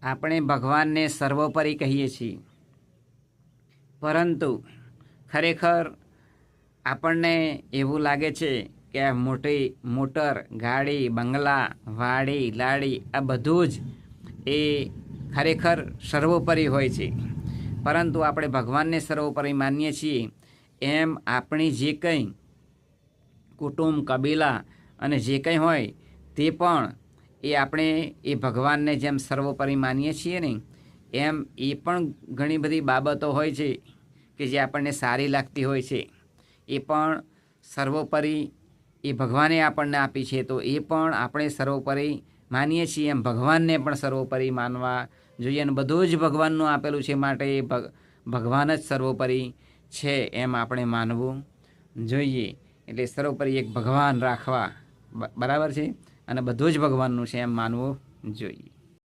આપણે ભગવાનને સર્વોપરી કહીએ છીએ, પરંતુ ખરેખર આપણને એવું લાગે છે કે આ મોટી મોટર, ગાડી, બંગલા, વાડી, લાડી આ બધું જ એ ખરેખર સર્વોપરી હોય છે. પરંતુ આપણે ભગવાનને સર્વોપરી માનીએ છીએ એમ આપણી જે કંઈ કુટુંબ, કબીલા અને જે કંઈ હોય તે પણ એ આપણે એ ભગવાનને જેમ સર્વોપરી માનીએ છીએ ને એમ એ પણ ઘણી બધી બાબતો હોય છે કે જે આપણને સારી લાગતી હોય છે. એ પણ સર્વોપરી એ ભગવાને આપણને આપી છે, તો એ પણ આપણે સર્વોપરી માનીએ છીએ એમ ભગવાનને પણ સર્વોપરી માનવા જોઈએ. અને બધું જ ભગવાનનું આપેલું છે, માટે એ ભગવાન જ સર્વોપરી છે એમ આપણે માનવું જોઈએ. એટલે સર્વોપરી એક ભગવાન રાખવા બરાબર છે, અને બધું જ ભગવાનનું છે એમ માનવું જોઈએ.